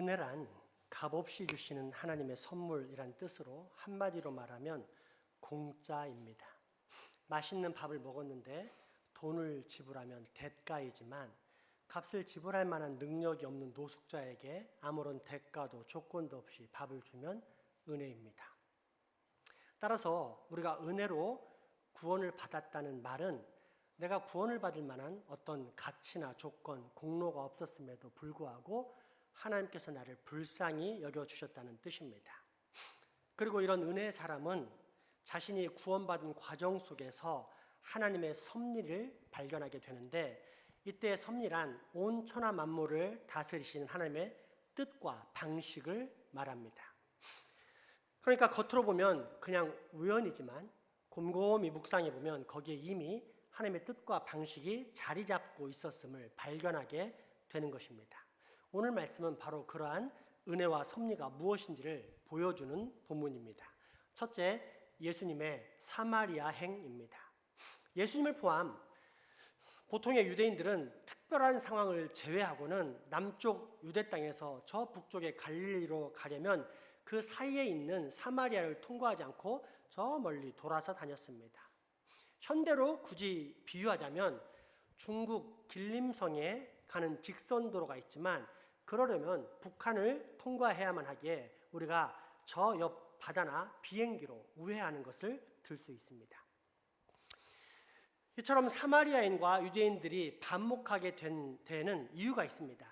은혜란 값없이 주시는 하나님의 선물이란 뜻으로 한마디로 말하면 공짜입니다. 맛있는 밥을 먹었는데 돈을 지불하면 대가이지만 값을 지불할 만한 능력이 없는 노숙자에게 아무런 대가도 조건도 없이 밥을 주면 은혜입니다. 따라서 우리가 은혜로 구원을 받았다는 말은 내가 구원을 받을 만한 어떤 가치나 조건, 공로가 없었음에도 불구하고 하나님께서 나를 불쌍히 여겨주셨다는 뜻입니다. 그리고 이런 은혜의 사람은 자신이 구원받은 과정 속에서 하나님의 섭리를 발견하게 되는데, 이때의 섭리란 온 천하 만물을 다스리시는 하나님의 뜻과 방식을 말합니다. 그러니까 겉으로 보면 그냥 우연이지만 곰곰이 묵상해 보면 거기에 이미 하나님의 뜻과 방식이 자리 잡고 있었음을 발견하게 되는 것입니다. 오늘 말씀은 바로 그러한 은혜와 섭리가 무엇인지를 보여주는 본문입니다. 첫째, 예수님의 사마리아행입니다. 예수님을 포함 보통의 유대인들은 특별한 상황을 제외하고는 남쪽 유대 땅에서 저 북쪽의 갈릴리로 가려면 그 사이에 있는 사마리아를 통과하지 않고 저 멀리 돌아서 다녔습니다. 현대로 굳이 비유하자면 중국 길림성에 가는 직선도로가 있지만 그러려면 북한을 통과해야만 하기에 우리가 저 옆 바다나 비행기로 우회하는 것을 들 수 있습니다. 이처럼 사마리아인과 유대인들이 반목하게 된 데에는 이유가 있습니다.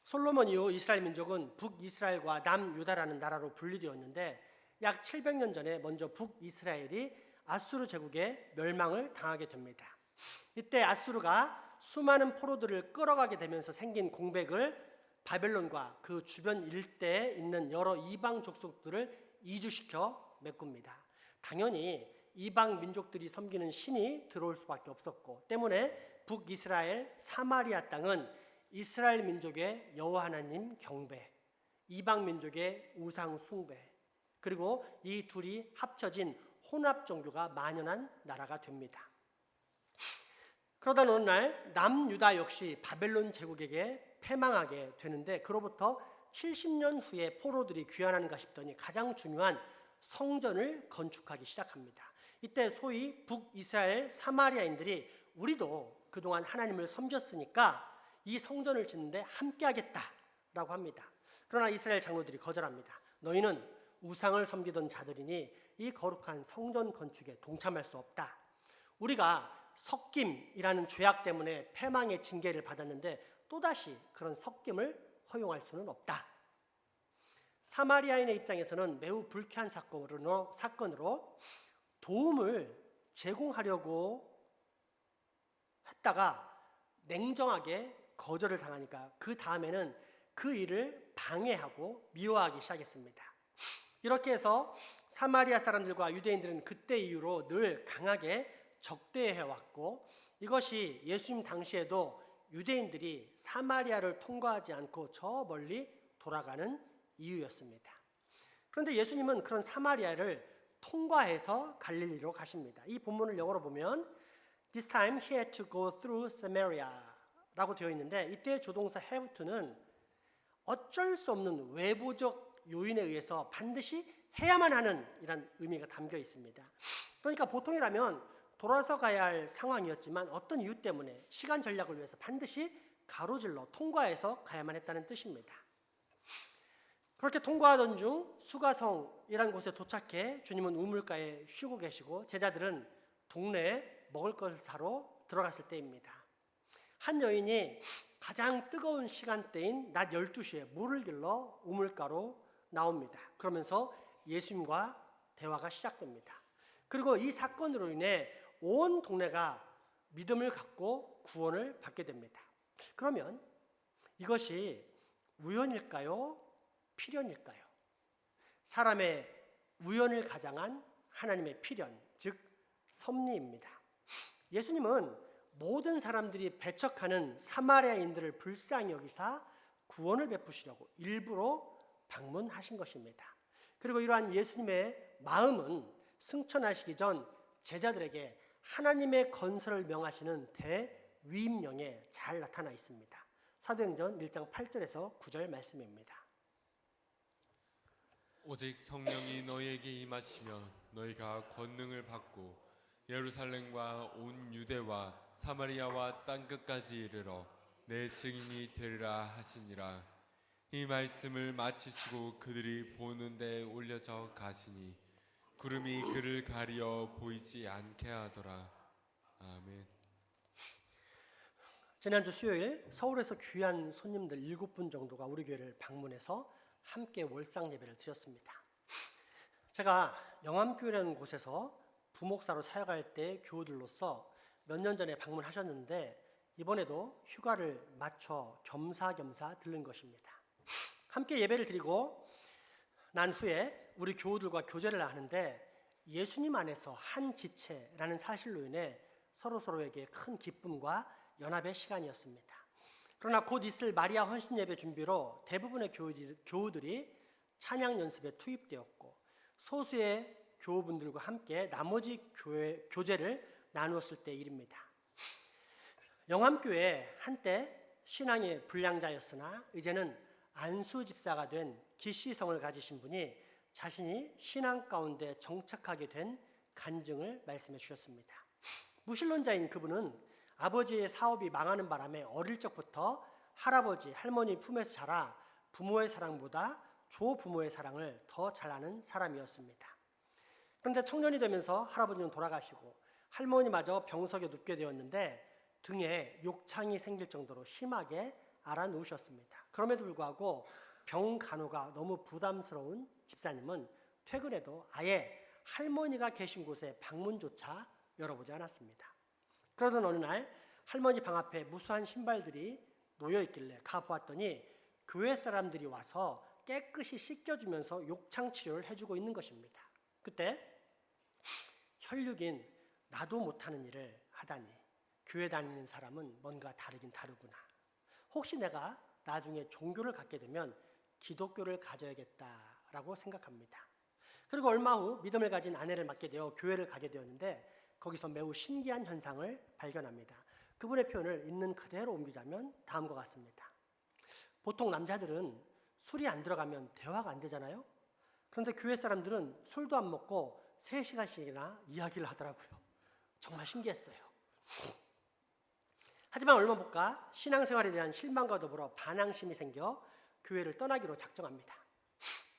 솔로몬 이후 이스라엘 민족은 북이스라엘과 남유다라는 나라로 분리되었는데 약 700년 전에 먼저 북이스라엘이 아수르 제국의 멸망을 당하게 됩니다. 이때 아수르가 수많은 포로들을 끌어가게 되면서 생긴 공백을 바벨론과 그 주변 일대에 있는 여러 이방 족속들을 이주시켜 메꿉니다. 당연히 이방 민족들이 섬기는 신이 들어올 수밖에 없었고 때문에 북이스라엘 사마리아 땅은 이스라엘 민족의 여호와 하나님 경배, 이방 민족의 우상 숭배, 그리고 이 둘이 합쳐진 혼합 종교가 만연한 나라가 됩니다. 그러다 어느 날 남유다 역시 바벨론 제국에게 패망하게 되는데 그로부터 70년 후에 포로들이 귀환하는가 싶더니 가장 중요한 성전을 건축하기 시작합니다. 이때 소위 북이스라엘 사마리아인들이 우리도 그동안 하나님을 섬겼으니까 이 성전을 짓는데 함께하겠다라고 합니다. 그러나 이스라엘 장로들이 거절합니다. 너희는 우상을 섬기던 자들이니 이 거룩한 성전 건축에 동참할 수 없다. 우리가 섞임이라는 죄악 때문에 패망의 징계를 받았는데 또다시 그런 섞임을 허용할 수는 없다. 사마리아인의 입장에서는 매우 불쾌한 사건으로 도움을 제공하려고 했다가 냉정하게 거절을 당하니까 그 다음에는 그 일을 방해하고 미워하기 시작했습니다. 이렇게 해서 사마리아 사람들과 유대인들은 그때 이후로 늘 강하게 적대해왔고 이것이 예수님 당시에도 유대인들이 사마리아를 통과하지 않고 저 멀리 돌아가는 이유였습니다. 그런데 예수님은 그런 사마리아를 통과해서 갈릴리로 가십니다. 이 본문을 영어로 보면 This time he had to go through Samaria 라고 되어 있는데 이때 조동사 have to는 어쩔 수 없는 외부적 요인에 의해서 반드시 해야만 하는 이런 의미가 담겨 있습니다. 그러니까 보통이라면 돌아서 가야 할 상황이었지만 어떤 이유 때문에 시간 전략을 위해서 반드시 가로질러 통과해서 가야만 했다는 뜻입니다. 그렇게 통과하던 중 수가성이라는 곳에 도착해 주님은 우물가에 쉬고 계시고 제자들은 동네에 먹을 것을 사러 들어갔을 때입니다. 한 여인이 가장 뜨거운 시간대인 낮 12시에 물을 길러 우물가로 나옵니다. 그러면서 예수님과 대화가 시작됩니다. 그리고 이 사건으로 인해 온 동네가 믿음을 갖고 구원을 받게 됩니다. 그러면 이것이 우연일까요? 필연일까요? 사람의 우연을 가장한 하나님의 필연, 즉 섭리입니다. 예수님은 모든 사람들이 배척하는 사마리아인들을 불쌍히 여기사 구원을 베푸시려고 일부러 방문하신 것입니다. 그리고 이러한 예수님의 마음은 승천하시기 전 제자들에게 하나님의 건설을 명하시는 대위임령에 잘 나타나 있습니다. 사도행전 1장 8절에서 9절 말씀입니다. 오직 성령이 너희에게 임하시며 너희가 권능을 받고 예루살렘과 온 유대와 사마리아와 땅끝까지 이르러 내 증인이 되리라 하시니라. 이 말씀을 마치시고 그들이 보는 데에 올려져 가시니 구름이 그를 가리어 보이지 않게 하더라. 아멘. 지난주 수요일 서울에서 귀한 손님들 7분 정도가 우리 교회를 방문해서 함께 월상 예배를 드렸습니다. 제가 영암교회라는 곳에서 부목사로 사역할 때 교우들로서 몇 년 전에 방문하셨는데 이번에도 휴가를 맞춰 겸사겸사 들른 것입니다. 함께 예배를 드리고 난 후에 우리 교우들과 교제를 하는데 예수님 안에서 한 지체라는 사실로 인해 서로에게 큰 기쁨과 연합의 시간이었습니다. 그러나 곧 있을 마리아 헌신 예배 준비로 대부분의 교우들이 찬양 연습에 투입되었고 소수의 교우분들과 함께 나머지 교제를 나누었을 때 일입니다. 영암교회 한때 신앙의 불량자였으나 이제는 안수 집사가 된 기시성을 가지신 분이 자신이 신앙 가운데 정착하게 된 간증을 말씀해 주셨습니다. 무신론자인 그분은 아버지의 사업이 망하는 바람에 어릴 적부터 할아버지, 할머니 품에서 자라 부모의 사랑보다 조부모의 사랑을 더 잘 아는 사람이었습니다. 그런데 청년이 되면서 할아버지는 돌아가시고 할머니마저 병석에 눕게 되었는데 등에 욕창이 생길 정도로 심하게 앓아누우셨습니다. 그럼에도 불구하고 병 간호가 너무 부담스러운 집사님은 퇴근해도 아예 할머니가 계신 곳에 방문조차 열어보지 않았습니다. 그러던 어느 날 할머니 방 앞에 무수한 신발들이 놓여 있길래 가보았더니 교회 사람들이 와서 깨끗이 씻겨주면서 욕창 치료를 해주고 있는 것입니다. 그때 혈육인 나도 못하는 일을 하다니 교회 다니는 사람은 뭔가 다르긴 다르구나. 혹시 내가 나중에 종교를 갖게 되면 기독교를 가져야겠다라고 생각합니다. 그리고 얼마 후 믿음을 가진 아내를 맡게 되어 교회를 가게 되었는데 거기서 매우 신기한 현상을 발견합니다. 그분의 표현을 있는 그대로 옮기자면 다음과 같습니다. 보통 남자들은 술이 안 들어가면 대화가 안 되잖아요. 그런데 교회 사람들은 술도 안 먹고 3시간씩이나 이야기를 하더라고요. 정말 신기했어요. 하지만 얼마 못 가 신앙생활에 대한 실망과 더불어 반항심이 생겨 교회를 떠나기로 작정합니다.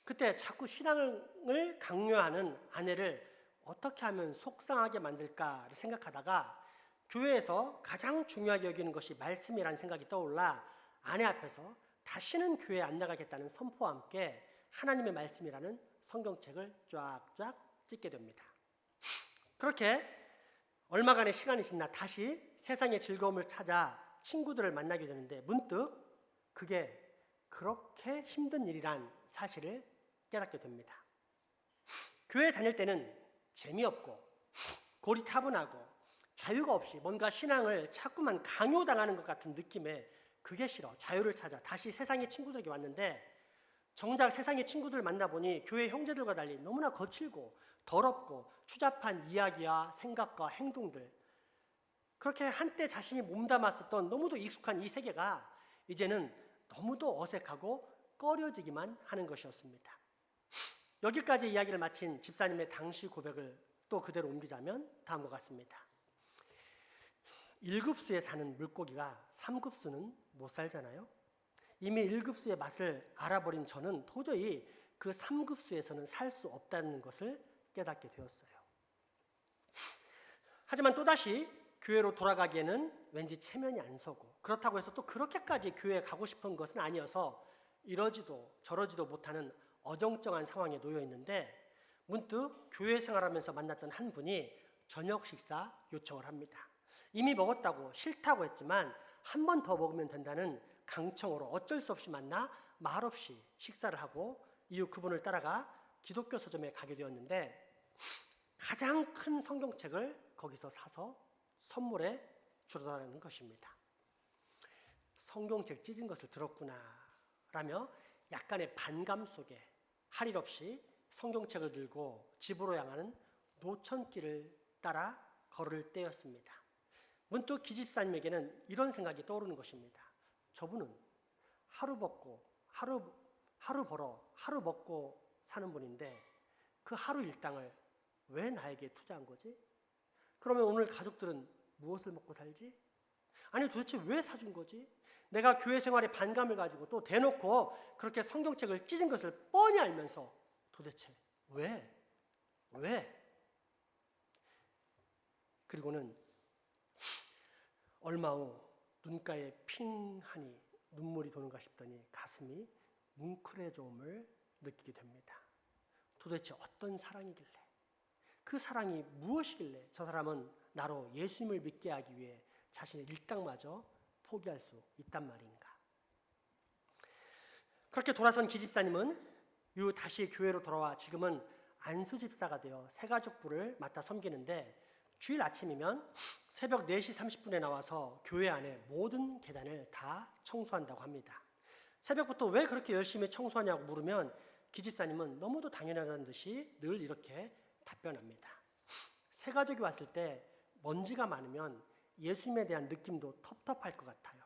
그때 자꾸 신앙을 강요하는 아내를 어떻게 하면 속상하게 만들까를 생각하다가 교회에서 가장 중요하게 여기는 것이 말씀이라는 생각이 떠올라 아내 앞에서 다시는 교회에 안 나가겠다는 선포와 함께 하나님의 말씀이라는 성경책을 쫙쫙 찍게 됩니다. 그렇게 얼마간의 시간이 지나 다시 세상의 즐거움을 찾아 친구들을 만나게 되는데 문득 그게 그렇게 힘든 일이란 사실을 깨닫게 됩니다. 교회 다닐 때는 재미없고 고리타분하고 자유가 없이 뭔가 신앙을 자꾸만 강요당하는 것 같은 느낌에 그게 싫어 자유를 찾아 다시 세상의 친구들에게 왔는데 정작 세상의 친구들 만나보니 교회 형제들과 달리 너무나 거칠고 더럽고 추잡한 이야기와 생각과 행동들 그렇게 한때 자신이 몸담았었던 너무도 익숙한 이 세계가 이제는 너무도 어색하고 꺼려지기만 하는 것이었습니다. 여기까지 이야기를 마친 집사님의 당시 고백을 또 그대로 옮기자면 다음과 같습니다. 1급수에 사는 물고기가 3급수는 못 살잖아요. 이미 1급수의 맛을 알아버린 저는 도저히 그 3급수에서는 살 수 없다는 것을 깨닫게 되었어요. 하지만 또다시 교회로 돌아가기에는 왠지 체면이 안 서고 그렇다고 해서 또 그렇게까지 교회에 가고 싶은 것은 아니어서 이러지도 저러지도 못하는 어정쩡한 상황에 놓여 있는데 문득 교회 생활하면서 만났던 한 분이 저녁 식사 요청을 합니다. 이미 먹었다고 싫다고 했지만 한 번 더 먹으면 된다는 강청으로 어쩔 수 없이 만나 말없이 식사를 하고 이후 그분을 따라가 기독교 서점에 가게 되었는데 가장 큰 성경책을 거기서 사서 선물에 주러다는 것입니다. 성경책 찢은 것을 들었구나 라며 약간의 반감 속에 할 일 없이 성경책을 들고 집으로 향하는 노천길을 따라 걸을 때였습니다. 문득 기집사님에게는 이런 생각이 떠오르는 것입니다. 저분은 하루 벌어 하루 먹고 사는 분인데 그 하루 일당을 왜 나에게 투자한 거지? 그러면 오늘 가족들은 무엇을 먹고 살지? 아니 도대체 왜 사준 거지? 내가 교회 생활에 반감을 가지고 또 대놓고 그렇게 성경책을 찢은 것을 뻔히 알면서 도대체 왜? 그리고는 얼마 후 눈가에 핑하니 눈물이 도는가 싶더니 가슴이 뭉클해져옴을 느끼게 됩니다. 도대체 어떤 사랑이길래, 그 사랑이 무엇이길래 저 사람은 나로 예수님을 믿게 하기 위해 자신의 일당마저 포기할 수 있단 말인가. 그렇게 돌아선 기집사님은 이후 다시 교회로 돌아와 지금은 안수집사가 되어 새가족부를 맡아 섬기는데, 주일 아침이면 새벽 4시 30분에 나와서 교회 안에 모든 계단을 다 청소한다고 합니다. 새벽부터 왜 그렇게 열심히 청소하냐고 물으면 기집사님은 너무도 당연하다는 듯이 늘 이렇게 답변합니다. 새가족이 왔을 때 먼지가 많으면 예수님에 대한 느낌도 텁텁할 것 같아요.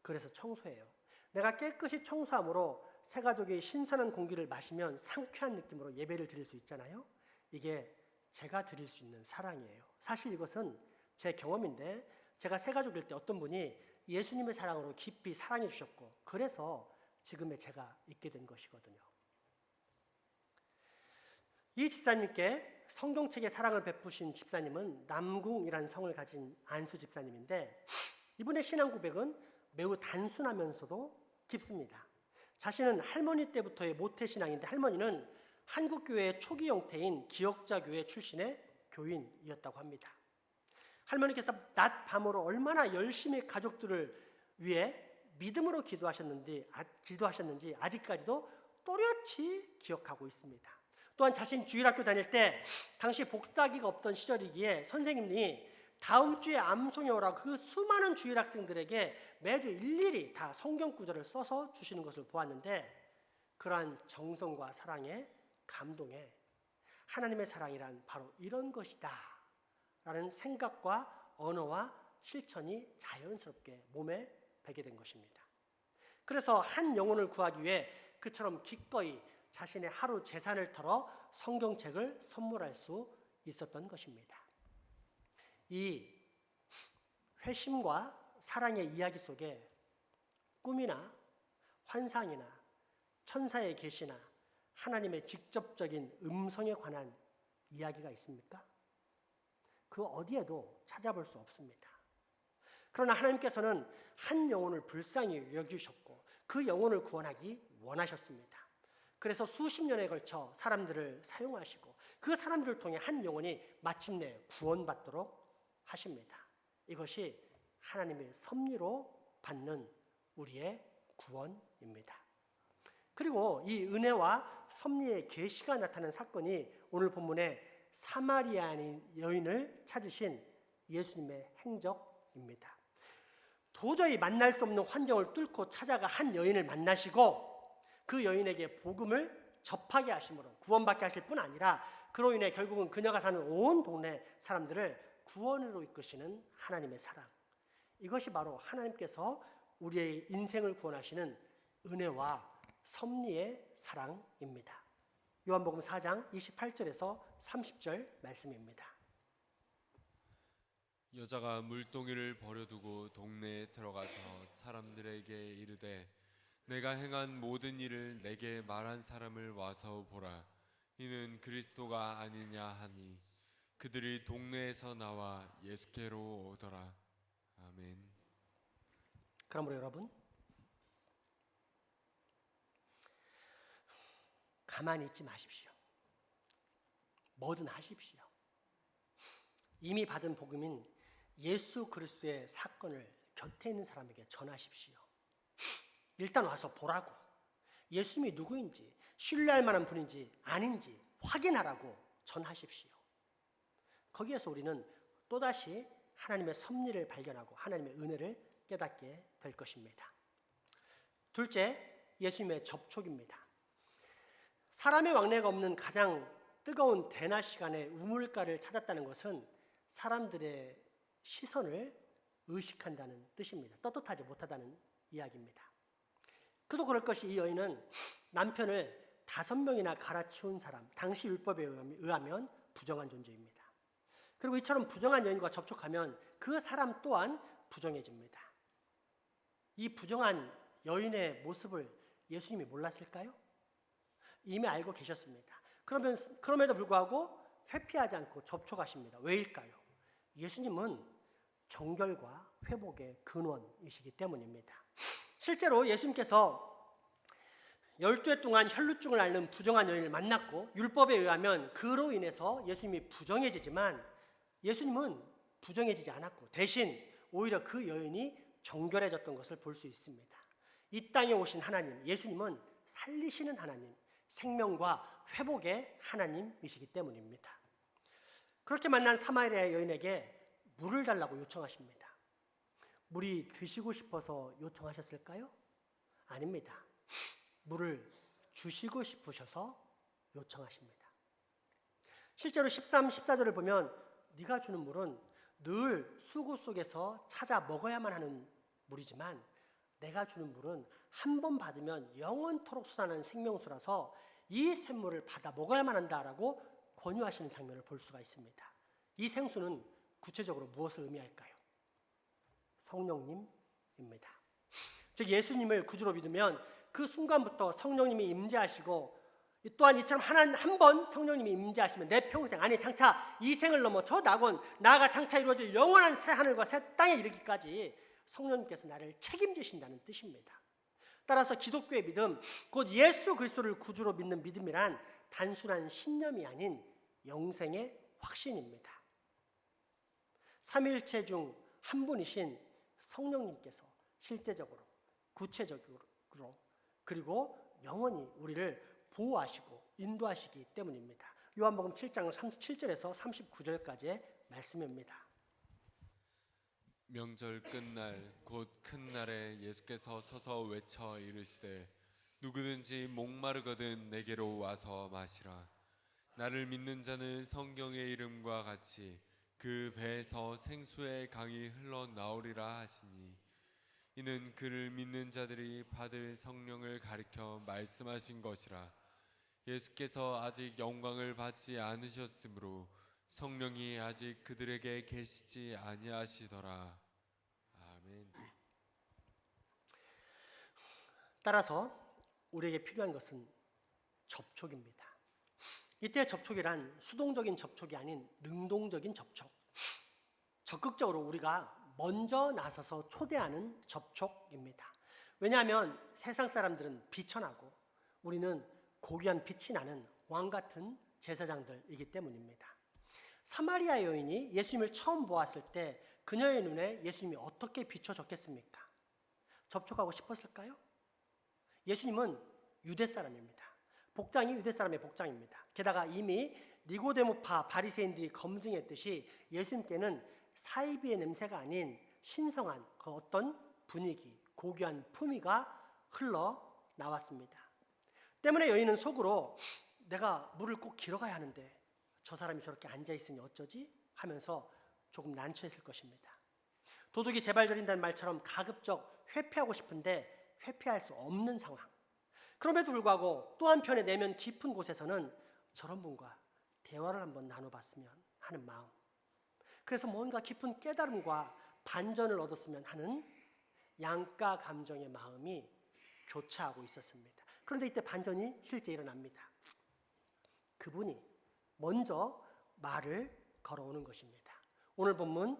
그래서 청소해요. 내가 깨끗이 청소함으로 새가족이 신선한 공기를 마시면 상쾌한 느낌으로 예배를 드릴 수 있잖아요. 이게 제가 드릴 수 있는 사랑이에요. 사실 이것은 제 경험인데, 제가 새가족일 때 어떤 분이 예수님의 사랑으로 깊이 사랑해 주셨고, 그래서 지금의 제가 있게 된 것이거든요. 이 집사님께 성경책의 사랑을 베푸신 집사님은 남궁이라는 성을 가진 안수 집사님인데, 이분의 신앙 고백은 매우 단순하면서도 깊습니다. 자신은 할머니 때부터의 모태신앙인데, 할머니는 한국교회의 초기 형태인 기역자교회 출신의 교인이었다고 합니다. 할머니께서 낮 밤으로 얼마나 열심히 가족들을 위해 믿음으로 기도하셨는지 아직까지도 또렷이 기억하고 있습니다. 또한 자신 주일학교 다닐 때 당시 복사기가 없던 시절이기에 선생님이 다음 주에 암송에 오라 그 수많은 주일 학생들에게 매주 일일이 다 성경 구절을 써서 주시는 것을 보았는데, 그러한 정성과 사랑에 감동해 하나님의 사랑이란 바로 이런 것이다 라는 생각과 언어와 실천이 자연스럽게 몸에 배게 된 것입니다. 그래서 한 영혼을 구하기 위해 그처럼 기꺼이 자신의 하루 재산을 털어 성경책을 선물할 수 있었던 것입니다. 이 회심과 사랑의 이야기 속에 꿈이나 환상이나 천사의 계시나 하나님의 직접적인 음성에 관한 이야기가 있습니까? 그 어디에도 찾아볼 수 없습니다. 그러나 하나님께서는 한 영혼을 불쌍히 여기셨고 그 영혼을 구원하기 원하셨습니다. 그래서 수십 년에 걸쳐 사람들을 사용하시고 그 사람들을 통해 한 영혼이 마침내 구원받도록 하십니다. 이것이 하나님의 섭리로 받는 우리의 구원입니다. 그리고 이 은혜와 섭리의 계시가 나타난 사건이 오늘 본문의 사마리아인 여인을 찾으신 예수님의 행적입니다. 도저히 만날 수 없는 환경을 뚫고 찾아가 한 여인을 만나시고 그 여인에게 복음을 접하게 하심으로 구원받게 하실 뿐 아니라 그로 인해 결국은 그녀가 사는 온 동네 사람들을 구원으로 이끄시는 하나님의 사랑, 이것이 바로 하나님께서 우리의 인생을 구원하시는 은혜와 섭리의 사랑입니다. 요한복음 4장 28절에서 30절 말씀입니다. 여자가 물동이를 버려두고 동네에 들어가서 사람들에게 이르되 내가 행한 모든 일을 내게 말한 사람을 와서 보라. 이는 그리스도가 아니냐 하니 그들이 동네에서 나와 예수께로 오더라. 아멘. 그러므로 여러분, 가만히 있지 마십시오. 뭐든 하십시오. 이미 받은 복음인 예수 그리스도의 사건을 곁에 있는 사람에게 전하십시오. 일단 와서 보라고, 예수님이 누구인지, 신뢰할 만한 분인지 아닌지 확인하라고 전하십시오. 거기에서 우리는 또다시 하나님의 섭리를 발견하고 하나님의 은혜를 깨닫게 될 것입니다. 둘째, 예수님의 접촉입니다. 사람의 왕래가 없는 가장 뜨거운 대낮 시간에 우물가를 찾았다는 것은 사람들의 시선을 의식한다는 뜻입니다. 떳떳하지 못하다는 이야기입니다. 그도 그럴 것이 이 여인은 남편을 5명이나 갈아치운 사람, 당시 율법에 의하면 부정한 존재입니다. 그리고 이처럼 부정한 여인과 접촉하면 그 사람 또한 부정해집니다. 이 부정한 여인의 모습을 예수님이 몰랐을까요? 이미 알고 계셨습니다. 그럼에도 불구하고 회피하지 않고 접촉하십니다. 왜일까요? 예수님은 정결과 회복의 근원이시기 때문입니다. 실제로 예수님께서 12해 동안 혈루증을 앓는 부정한 여인을 만났고 율법에 의하면 그로 인해서 예수님이 부정해지지만 예수님은 부정해지지 않았고 대신 오히려 그 여인이 정결해졌던 것을 볼 수 있습니다. 이 땅에 오신 하나님, 예수님은 살리시는 하나님, 생명과 회복의 하나님이시기 때문입니다. 그렇게 만난 사마리아 여인에게 물을 달라고 요청하십니다. 물이 드시고 싶어서 요청하셨을까요? 아닙니다. 물을 주시고 싶으셔서 요청하십니다. 실제로 13, 14절을 보면 네가 주는 물은 늘 수구 속에서 찾아 먹어야만 하는 물이지만 내가 주는 물은 한 번 받으면 영원토록 솟아나는 생명수라서 이 샘물을 받아 먹어야만 한다라고 권유하시는 장면을 볼 수가 있습니다. 이 생수는 구체적으로 무엇을 의미할까요? 성령님입니다. 즉 예수님을 구주로 믿으면 그 순간부터 성령님이 임재하시고 또한 이처럼 한 번 성령님이 임재하시면 내 평생 아니 장차 이 생을 넘어 저 낙원 나아가 장차 이루어질 영원한 새 하늘과 새 땅에 이르기까지 성령님께서 나를 책임지신다는 뜻입니다. 따라서 기독교의 믿음 곧 예수 그리스도를 구주로 믿는 믿음이란 단순한 신념이 아닌 영생의 확신입니다. 삼위일체 중 한 분이신 성령님께서 실제적으로 구체적으로 그리고 영원히 우리를 보호하시고 인도하시기 때문입니다. 요한복음 7장 37절에서 39절까지의 말씀입니다. 명절 끝날 곧 큰 날에 예수께서 서서 외쳐 이르시되 누구든지 목마르거든 내게로 와서 마시라. 나를 믿는 자는 성경의 이름과 같이 그 배에서 생수의 강이 흘러나오리라 하시니 이는 그를 믿는 자들이 받을 성령을 가리켜 말씀하신 것이라. 예수께서 아직 영광을 받지 않으셨으므로 성령이 아직 그들에게 계시지 아니하시더라. 아멘. 따라서 우리에게 필요한 것은 접촉입니다. 이때 접촉이란 수동적인 접촉이 아닌 능동적인 접촉. 적극적으로 우리가 먼저 나서서 초대하는 접촉입니다. 왜냐하면 세상 사람들은 비천하고 우리는 고귀한 빛이 나는 왕 같은 제사장들이기 때문입니다. 사마리아 여인이 예수님을 처음 보았을 때 그녀의 눈에 예수님이 어떻게 비춰졌겠습니까? 접촉하고 싶었을까요? 예수님은 유대 사람입니다. 복장이 유대 사람의 복장입니다. 게다가 이미 니고데모파 바리새인들이 검증했듯이 예수님께는 사이비의 냄새가 아닌 신성한 그 어떤 분위기, 고귀한 품위가 흘러나왔습니다. 때문에 여인은 속으로 내가 물을 꼭 길어가야 하는데 저 사람이 저렇게 앉아있으니 어쩌지? 하면서 조금 난처했을 것입니다. 도둑이 재발 저린다는 말처럼 가급적 회피하고 싶은데 회피할 수 없는 상황. 그럼에도 불구하고 또 한편의 내면 깊은 곳에서는 저런 분과 대화를 한번 나눠봤으면 하는 마음. 그래서 뭔가 깊은 깨달음과 반전을 얻었으면 하는 양가 감정의 마음이 교차하고 있었습니다. 그런데 이때 반전이 실제 일어납니다. 그분이 먼저 말을 걸어오는 것입니다. 오늘 본문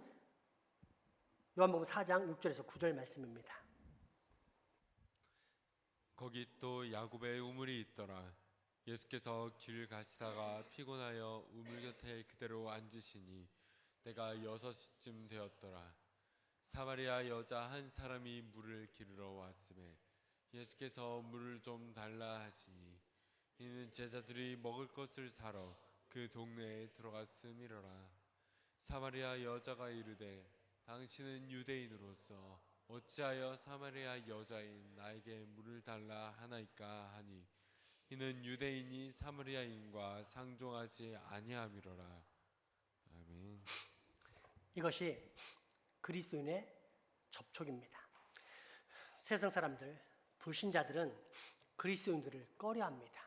요한복음 4장 6절에서 9절 말씀입니다. 거기 또 야곱의 우물이 있더라. 예수께서 길 가시다가 피곤하여 우물 곁에 그대로 앉으시니 때가 6시쯤 되었더라. 사마리아 여자 한 사람이 물을 기르러 왔음에 예수께서 물을 좀 달라 하시니 이는 제자들이 먹을 것을 사러 그 동네에 들어갔음이로라. 사마리아 여자가 이르되 당신은 유대인으로서 어찌하여 사마리아 여자인 나에게 물을 달라 하나이까 하니 이는 유대인이 사마리아인과 상종하지 아니함이로라. 아멘. 이것이 그리스도인의 접촉입니다. 세상 사람들, 불신자들은 그리스도인들을 꺼려합니다.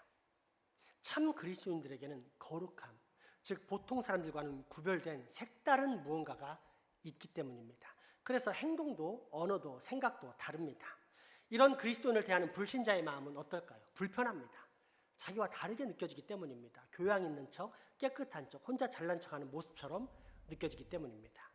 참 그리스도인들에게는 거룩함, 즉 보통 사람들과는 구별된 색다른 무언가가 있기 때문입니다. 그래서 행동도 언어도 생각도 다릅니다. 이런 그리스도인을 대하는 불신자의 마음은 어떨까요? 불편합니다. 자기와 다르게 느껴지기 때문입니다. 교양 있는 척, 깨끗한 척, 혼자 잘난 척하는 모습처럼 느껴지기 때문입니다.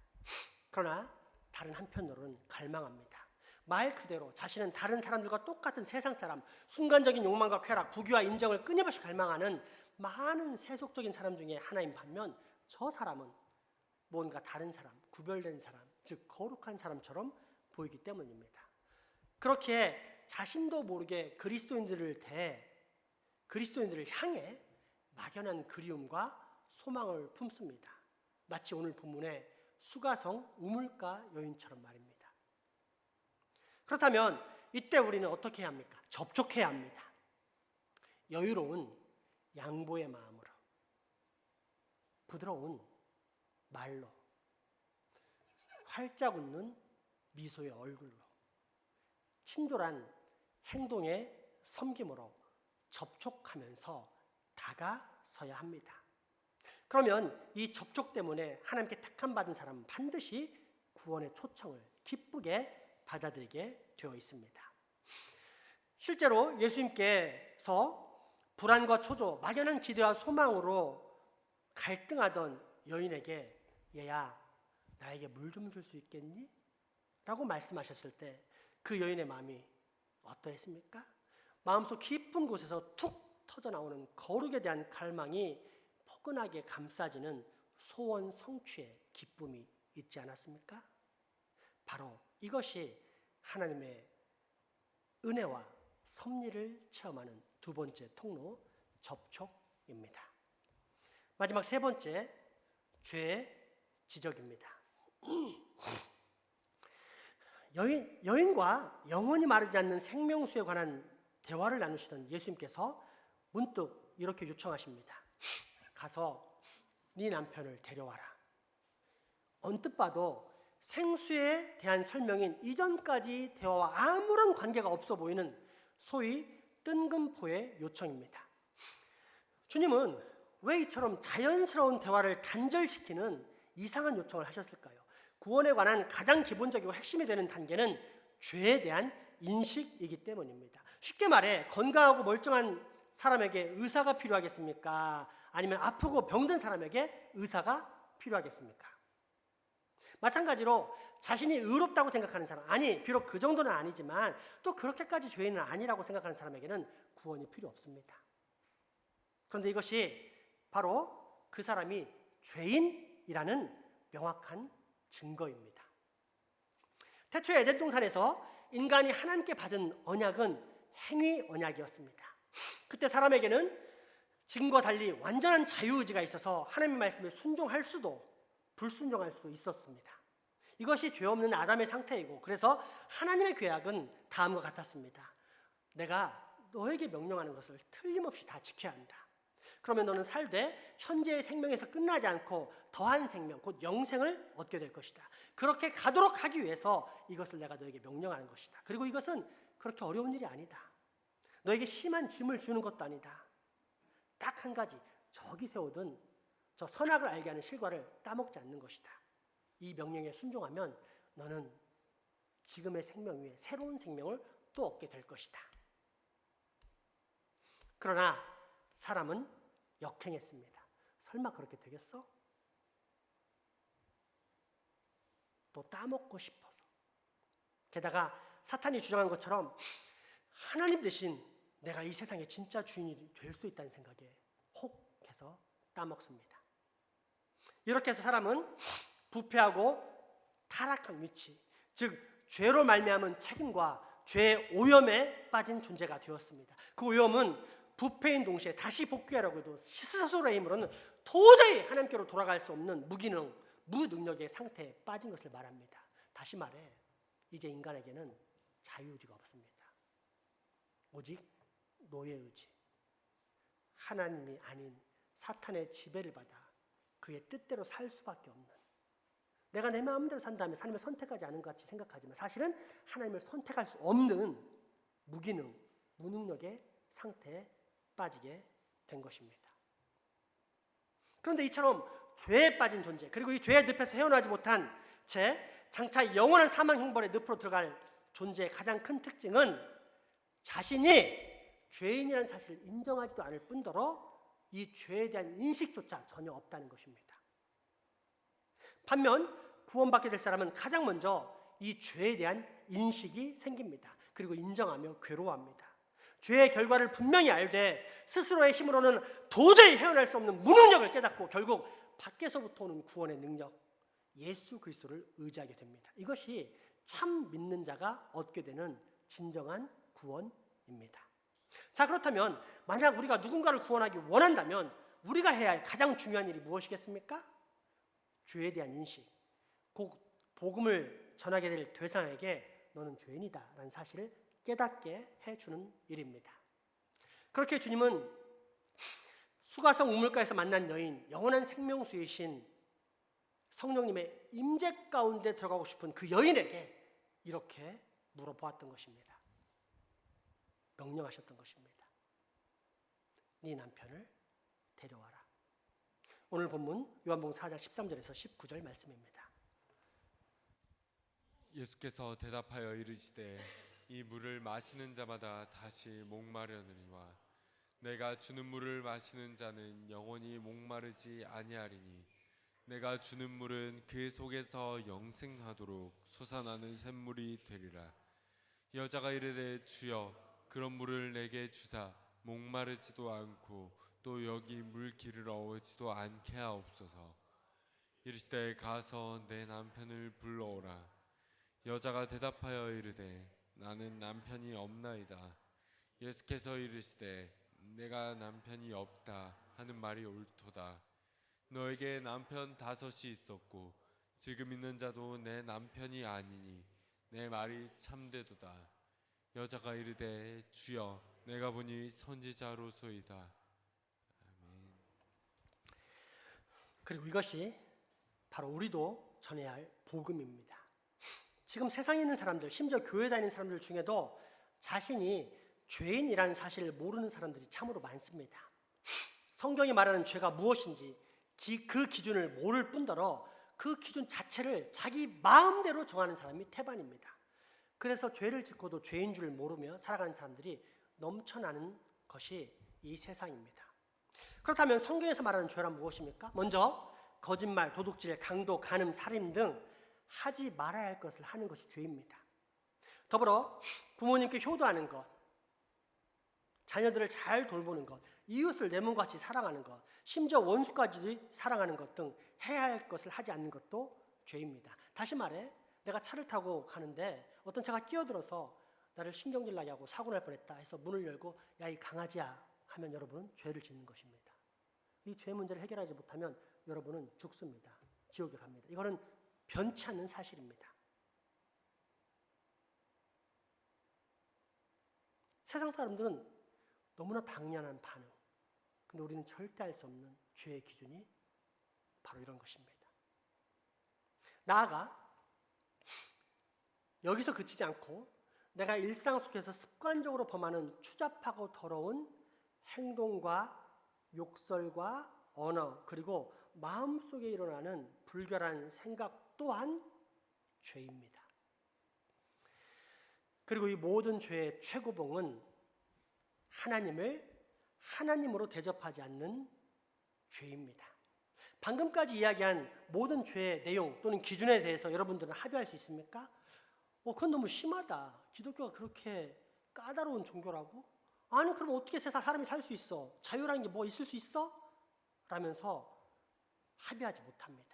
그러나 다른 한편으로는 갈망합니다. 말 그대로 자신은 다른 사람들과 똑같은 세상 사람, 순간적인 욕망과 쾌락, 부귀와 인정을 끊임없이 갈망하는 많은 세속적인 사람 중에 하나인 반면 저 사람은 뭔가 다른 사람, 구별된 사람, 즉 거룩한 사람처럼 보이기 때문입니다. 그렇게 자신도 모르게 그리스도인들을 향해 막연한 그리움과 소망을 품습니다. 마치 오늘 본문의 수가성 우물가 여인처럼 말입니다. 그렇다면 이때 우리는 어떻게 해야 합니까? 접촉해야 합니다. 여유로운 양보의 마음으로, 부드러운 말로, 활짝 웃는 미소의 얼굴로, 친절한 행동의 섬김으로 접촉하면서 다가서야 합니다. 그러면 이 접촉 때문에 하나님께 택함받은 사람은 반드시 구원의 초청을 기쁘게 받아들이게 되어 있습니다. 실제로 예수님께서 불안과 초조, 막연한 기대와 소망으로 갈등하던 여인에게 얘야 나에게 물 좀 줄 수 있겠니? 라고 말씀하셨을 때 그 여인의 마음이 어떠했습니까? 마음속 깊은 곳에서 툭 터져나오는 거룩에 대한 갈망이 포근하게 감싸지는 소원 성취의 기쁨이 있지 않았습니까? 바로 이것이 하나님의 은혜와 섭리를 체험하는 두 번째 통로, 접촉입니다. 마지막 세 번째, 죄의 지적입니다. 여인과 영원히 마르지 않는 생명수에 관한 대화를 나누시던 예수님께서 문득 이렇게 요청하십니다. 가서 네 남편을 데려와라. 언뜻 봐도 생수에 대한 설명인 이전까지 대화와 아무런 관계가 없어 보이는 소위 뜬금포의 요청입니다. 주님은 왜 이처럼 자연스러운 대화를 단절시키는 이상한 요청을 하셨을까요? 구원에 관한 가장 기본적이고 핵심이 되는 단계는 죄에 대한 인식이기 때문입니다. 쉽게 말해 건강하고 멀쩡한 사람에게 의사가 필요하겠습니까? 아니면 아프고 병든 사람에게 의사가 필요하겠습니까? 마찬가지로 자신이 의롭다고 생각하는 사람, 아니 비록 그 정도는 아니지만 또 그렇게까지 죄인은 아니라고 생각하는 사람에게는 구원이 필요 없습니다. 그런데 이것이 바로 그 사람이 죄인이라는 명확한 증거입니다. 태초에 에덴 동산에서 인간이 하나님께 받은 언약은 행위 언약이었습니다. 그때 사람에게는 지금과 달리 완전한 자유의지가 있어서 하나님의 말씀에 순종할 수도 불순종할 수도 있었습니다. 이것이 죄 없는 아담의 상태이고, 그래서 하나님의 계약은 다음과 같았습니다. 내가 너에게 명령하는 것을 틀림없이 다 지켜야 한다. 그러면 너는 살되 현재의 생명에서 끝나지 않고 더한 생명, 곧 영생을 얻게 될 것이다. 그렇게 가도록 하기 위해서 이것을 내가 너에게 명령하는 것이다. 그리고 이것은 그렇게 어려운 일이 아니다. 너에게 심한 짐을 주는 것도 아니다. 딱 한 가지, 저기 세우던 저 선악을 알게 하는 실과를 따먹지 않는 것이다. 이 명령에 순종하면 너는 지금의 생명 위에 새로운 생명을 또 얻게 될 것이다. 그러나 사람은 역행했습니다. 설마 그렇게 되겠어? 또 따먹고 싶어서. 게다가 사탄이 주장한 것처럼 하나님 대신 내가 이 세상의 진짜 주인이 될 수도 있다는 생각에 혹 해서 따먹습니다. 이렇게 해서 사람은 부패하고 타락한 위치, 즉 죄로 말미암은 책임과 죄의 오염에 빠진 존재가 되었습니다. 그 오염은 부패인 동시에 다시 복귀하려고 해도 스스로의 힘으로는 도저히 하나님께로 돌아갈 수 없는 무기능, 무능력의 상태에 빠진 것을 말합니다. 다시 말해 이제 인간에게는 자유의지가 없습니다. 오직 노예의지, 하나님이 아닌 사탄의 지배를 받아 그의 뜻대로 살 수밖에 없는, 내가 내 마음대로 산다면 하나님을 선택하지 않은 것 같이 생각하지만 사실은 하나님을 선택할 수 없는 무기능, 무능력의 상태에 빠지게 된 것입니다. 그런데 이처럼 죄에 빠진 존재, 그리고 이 죄의 늪에서 헤어나지 못한 채 장차 영원한 사망 형벌의 늪으로 들어갈 존재의 가장 큰 특징은 자신이 죄인이라는 사실을 인정하지도 않을 뿐더러 이 죄에 대한 인식조차 전혀 없다는 것입니다. 반면 구원받게 될 사람은 가장 먼저 이 죄에 대한 인식이 생깁니다. 그리고 인정하며 괴로워합니다. 죄의 결과를 분명히 알되 스스로의 힘으로는 도저히 헤어날 수 없는 무능력을 깨닫고 결국 밖에서부터 오는 구원의 능력, 예수 그리스도를 의지하게 됩니다. 이것이 참 믿는 자가 얻게 되는 진정한 구원입니다. 자, 그렇다면 만약 우리가 누군가를 구원하기 원한다면 우리가 해야 할 가장 중요한 일이 무엇이겠습니까? 죄에 대한 인식, 복음을 전하게 될 대상에게 너는 죄인이다 라는 사실을 깨닫게 해주는 일입니다. 그렇게 주님은 수가성 우물가에서 만난 여인, 영원한 생명수이신 성령님의 임재 가운데 들어가고 싶은 그 여인에게 이렇게 물어보았던 것입니다. 명령하셨던 것입니다. 네 남편을 데려와라. 오늘 본문 요한복음 4장 13절에서 19절 말씀입니다. 예수께서 대답하여 이르시되 이 물을 마시는 자마다 다시 목마르느니와 내가 주는 물을 마시는 자는 영원히 목마르지 아니하리니 내가 주는 물은 그 속에서 영생하도록 솟아나는 샘물이 되리라. 여자가 이르되 주여 그런 물을 내게 주사 목마르지도 않고 또 여기 물기를 얻지도 않게 하옵소서. 이르시되 가서 내 남편을 불러오라. 여자가 대답하여 이르되 나는 남편이 없나이다. 예수께서 이르시되 내가 남편이 없다 하는 말이 옳도다. 너에게 남편 5이 있었고 지금 있는 자도 내 남편이 아니니 내 말이 참되도다. 여자가 이르되 주여 내가 보니 선지자로소이다. 아멘. 그리고 이것이 바로 우리도 전해야 할 복음입니다. 지금 세상에 있는 사람들, 심지어 교회 다니는 사람들 중에도 자신이 죄인이라는 사실을 모르는 사람들이 참으로 많습니다. 성경이 말하는 죄가 무엇인지 그 기준을 모를 뿐더러 그 기준 자체를 자기 마음대로 정하는 사람이 태반입니다. 그래서 죄를 짓고도 죄인 줄 모르며 살아가는 사람들이 넘쳐나는 것이 이 세상입니다. 그렇다면 성경에서 말하는 죄란 무엇입니까? 먼저 거짓말, 도둑질, 강도, 간음, 살인 등 하지 말아야 할 것을 하는 것이 죄입니다. 더불어 부모님께 효도하는 것, 자녀들을 잘 돌보는 것, 이웃을 내 몸과 같이 사랑하는 것, 심지어 원수까지 사랑하는 것 등 해야 할 것을 하지 않는 것도 죄입니다. 다시 말해 내가 차를 타고 가는데 어떤 차가 끼어들어서 나를 신경질 나게 하고 사고 날 뻔했다 해서 문을 열고 야 이 강아지야 하면 여러분은 죄를 짓는 것입니다. 이 죄 문제를 해결하지 못하면 여러분은 죽습니다. 지옥에 갑니다. 이거는 변치 않는 사실입니다. 세상 사람들은 너무나 당연한 반응. 근데 우리는 절대 알 수 없는 죄의 기준이 바로 이런 것입니다. 나아가 여기서 그치지 않고 내가 일상 속에서 습관적으로 범하는 추잡하고 더러운 행동과 욕설과 언어 그리고 마음속에 일어나는 불결한 생각 또한 죄입니다. 그리고 이 모든 죄의 최고봉은 하나님을 하나님으로 대접하지 않는 죄입니다. 방금까지 이야기한 모든 죄의 내용 또는 기준에 대해서 여러분들은 합의할 수 있습니까? 그건 너무 심하다. 기독교가 그렇게 까다로운 종교라고? 아니 그럼 어떻게 세상 사람이 살 수 있어? 자유라는 게 뭐 있을 수 있어? 라면서 합의하지 못합니다.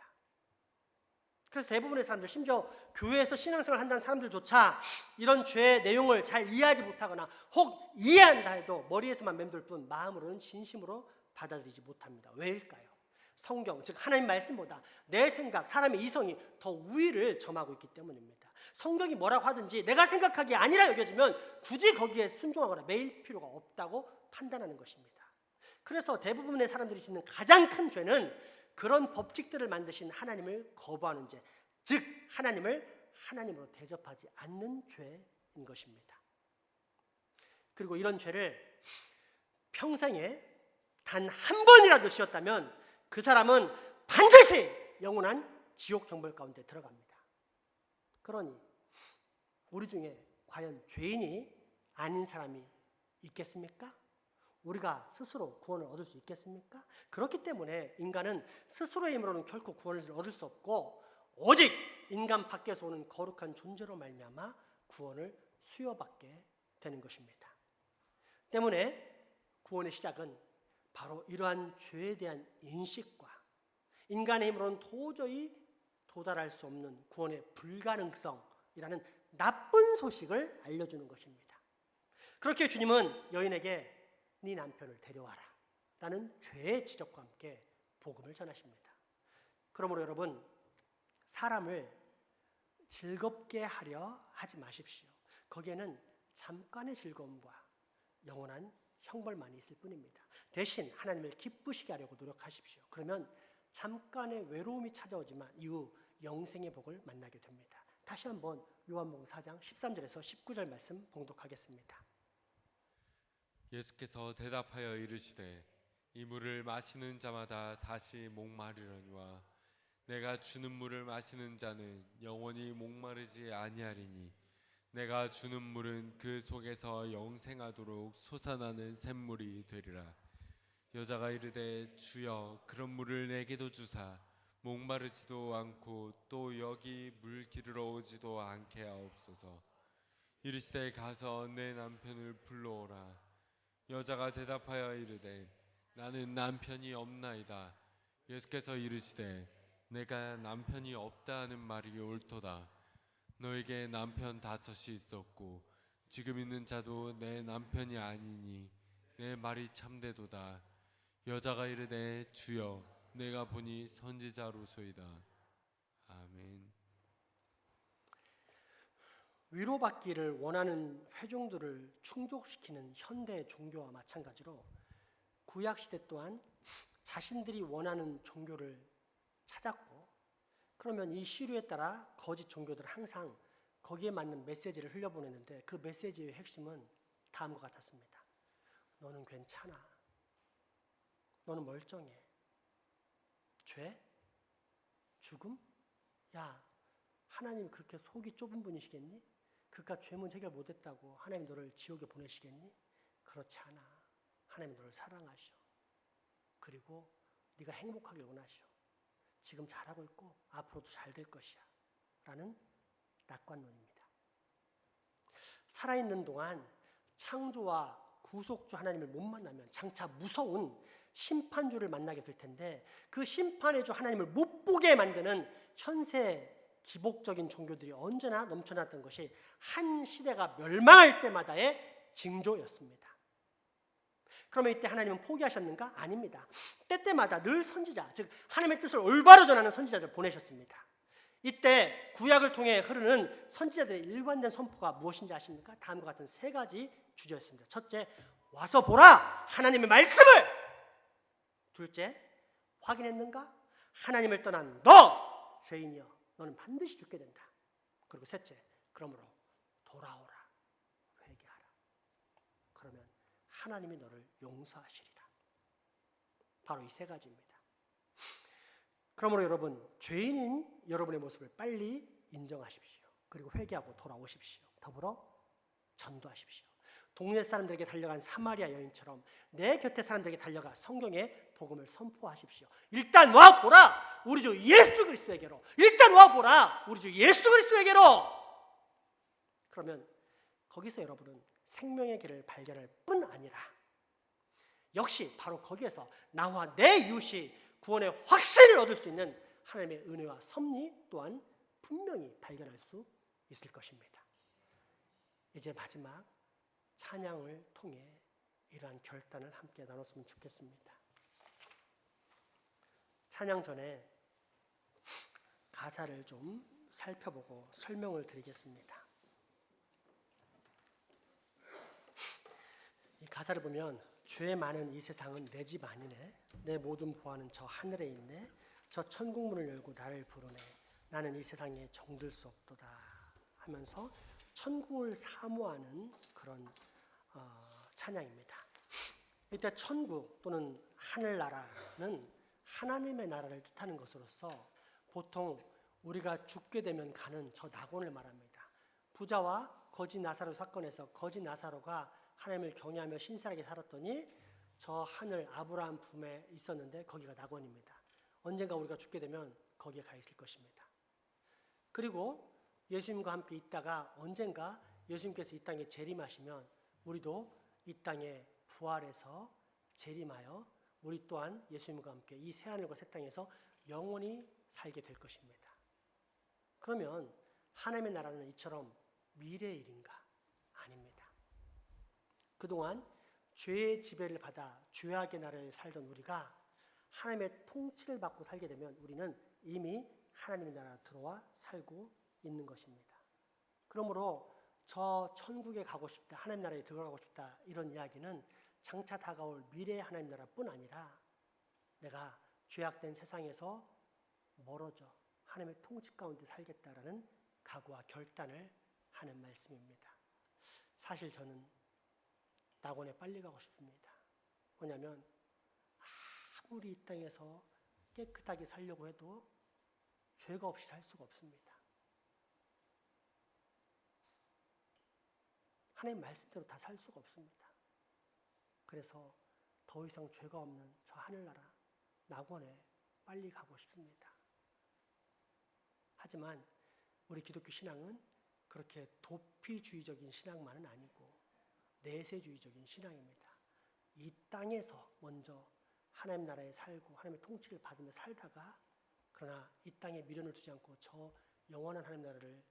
그래서 대부분의 사람들, 심지어 교회에서 신앙생활을 한다는 사람들조차 이런 죄의 내용을 잘 이해하지 못하거나 혹 이해한다 해도 머리에서만 맴돌 뿐 마음으로는 진심으로 받아들이지 못합니다. 왜일까요? 성경, 즉 하나님 말씀보다 내 생각, 사람의 이성이 더 우위를 점하고 있기 때문입니다. 성경이 뭐라고 하든지 내가 생각하기에 아니라 여겨지면 굳이 거기에 순종하거나 매일 필요가 없다고 판단하는 것입니다. 그래서 대부분의 사람들이 짓는 가장 큰 죄는 그런 법칙들을 만드신 하나님을 거부하는 죄, 즉 하나님을 하나님으로 대접하지 않는 죄인 것입니다. 그리고 이런 죄를 평생에 단 한 번이라도 쉬었다면 그 사람은 반드시 영원한 지옥 정벌 가운데 들어갑니다. 그러니 우리 중에 과연 죄인이 아닌 사람이 있겠습니까? 우리가 스스로 구원을 얻을 수 있겠습니까? 그렇기 때문에 인간은 스스로의 힘으로는 결코 구원을 얻을 수 없고 오직 인간 밖에서 오는 거룩한 존재로 말미암아 구원을 수여받게 되는 것입니다. 때문에 구원의 시작은 바로 이러한 죄에 대한 인식과 인간의 힘으로는 도저히 도달할 수 없는 구원의 불가능성이라는 나쁜 소식을 알려주는 것입니다. 그렇게 주님은 여인에게 네 남편을 데려와라 라는 죄의 지적과 함께 복음을 전하십니다. 그러므로 여러분, 사람을 즐겁게 하려 하지 마십시오. 거기에는 잠깐의 즐거움과 영원한 형벌만이 있을 뿐입니다. 대신 하나님을 기쁘시게 하려고 노력하십시오. 그러면 잠깐의 외로움이 찾아오지만 이후 영생의 복을 만나게 됩니다. 다시 한번 요한복음 4장 13절에서 19절 말씀 봉독하겠습니다. 예수께서 대답하여 이르시되 이 물을 마시는 자마다 다시 목마르려니와 내가 주는 물을 마시는 자는 영원히 목마르지 아니하리니 내가 주는 물은 그 속에서 영생하도록 솟아나는 샘물이 되리라. 여자가 이르되 주여 그런 물을 내게도 주사 목마르지도 않고 또 여기 물 기르러 오지도 않게 하옵소서. 이르시되 가서 내 남편을 불러오라. 여자가 대답하여 이르되 나는 남편이 없나이다. 예수께서 이르시되 내가 남편이 없다 하는 말이 옳도다. 너에게 남편 5이 있었고 지금 있는 자도 내 남편이 아니니 내 말이 참되도다. 여자가 이르되 주여 내가 보니 선지자로소이다. 아멘. 위로받기를 원하는 회중들을 충족시키는 현대 종교와 마찬가지로 구약시대 또한 자신들이 원하는 종교를 찾았고, 그러면 이 시류에 따라 거짓 종교들은 항상 거기에 맞는 메시지를 흘려보내는데 그 메시지의 핵심은 다음과 같았습니다. 너는 괜찮아. 너는 멀쩡해. 죄? 죽음? 야, 하나님이 그렇게 속이 좁은 분이시겠니? 그깟 죄문 해결 못했다고 하나님 너를 지옥에 보내시겠니? 그렇지 않아. 하나님 너를 사랑하셔. 그리고 네가 행복하길 원하셔. 지금 잘하고 있고 앞으로도 잘 될 것이야 라는 낙관론입니다. 살아있는 동안 창조와 구속주 하나님을 못 만나면 장차 무서운 심판주를 만나게 될 텐데, 그 심판의 주 하나님을 못 보게 만드는 현세 기복적인 종교들이 언제나 넘쳐났던 것이 한 시대가 멸망할 때마다의 징조였습니다. 그러면 이때 하나님은 포기하셨는가? 아닙니다. 때때마다 늘 선지자, 즉 하나님의 뜻을 올바로 전하는 선지자를 보내셨습니다. 이때 구약을 통해 흐르는 선지자들의 일관된 선포가 무엇인지 아십니까? 다음과 같은 3가지 주제였습니다. 첫째, 와서 보라! 하나님의 말씀을! 둘째, 확인했는가? 하나님을 떠난 너! 죄인이여, 너는 반드시 죽게 된다. 그리고 셋째, 그러므로 돌아오라, 회개하라. 그러면 하나님이 너를 용서하시리라. 바로 이 3가지입니다. 그러므로 여러분, 죄인인 여러분의 모습을 빨리 인정하십시오. 그리고 회개하고 돌아오십시오. 더불어 전도하십시오. 동네 사람들에게 달려간 사마리아 여인처럼 내 곁에 사람들에게 달려가 성경의 복음을 선포하십시오. 일단 와보라! 우리 주 예수 그리스도에게로. 일단 와보라! 우리 주 예수 그리스도에게로! 그러면 거기서 여러분은 생명의 길을 발견할 뿐 아니라 역시 바로 거기에서 나와 내 이웃이 구원의 확신을 얻을 수 있는 하나님의 은혜와 섭리 또한 분명히 발견할 수 있을 것입니다. 이제 마지막 찬양을 통해 이러한 결단을 함께 나눴으면 좋겠습니다. 찬양 전에 가사를 좀 살펴보고 설명을 드리겠습니다. 이 가사를 보면 죄 많은 이 세상은 내 집 아니네. 내 모든 보화는 저 하늘에 있네. 저 천국문을 열고 나를 부르네. 나는 이 세상에 정들 수 없도다 하면서 천국을 사모하는 그런 찬양입니다. 이때 천국 또는 하늘나라는 하나님의 나라를 뜻하는 것으로서 보통 우리가 죽게 되면 가는 저 낙원을 말합니다. 부자와 거지 나사로 사건에서 거지 나사로가 하나님을 경외하며 신실하게 살았더니 저 하늘 아브라함 품에 있었는데 거기가 낙원입니다. 언젠가 우리가 죽게 되면 거기에 가 있을 것입니다. 그리고 예수님과 함께 있다가 언젠가 예수님께서 이 땅에 재림하시면 우리도 이 땅에 부활해서 재림하여 우리 또한 예수님과 함께 이 새하늘과 새 땅에서 영원히 살게 될 것입니다. 그러면 하나님의 나라는 이처럼 미래의 일인가? 아닙니다. 그동안 죄의 지배를 받아 죄악의 나라에 살던 우리가 하나님의 통치를 받고 살게 되면 우리는 이미 하나님의 나라에 들어와 살고 있는 것입니다. 그러므로 저 천국에 가고 싶다, 하나님 나라에 들어가고 싶다 이런 이야기는 장차 다가올 미래의 하나님 나라뿐 아니라 내가 죄악된 세상에서 멀어져 하나님의 통치 가운데 살겠다라는 각오와 결단을 하는 말씀입니다. 사실 저는 낙원에 빨리 가고 싶습니다. 왜냐하면 아무리 이 땅에서 깨끗하게 살려고 해도 죄가 없이 살 수가 없습니다. 하나님 말씀대로 다 살 수가 없습니다. 그래서 더 이상 죄가 없는 저 하늘나라 낙원에 빨리 가고 싶습니다. 하지만 우리 기독교 신앙은 그렇게 도피주의적인 신앙만은 아니고 내세주의적인 신앙입니다. 이 땅에서 먼저 하나님 나라에 살고 하나님의 통치를 받으며 살다가 그러나 이 땅에 미련을 두지 않고 저 영원한 하나님 나라를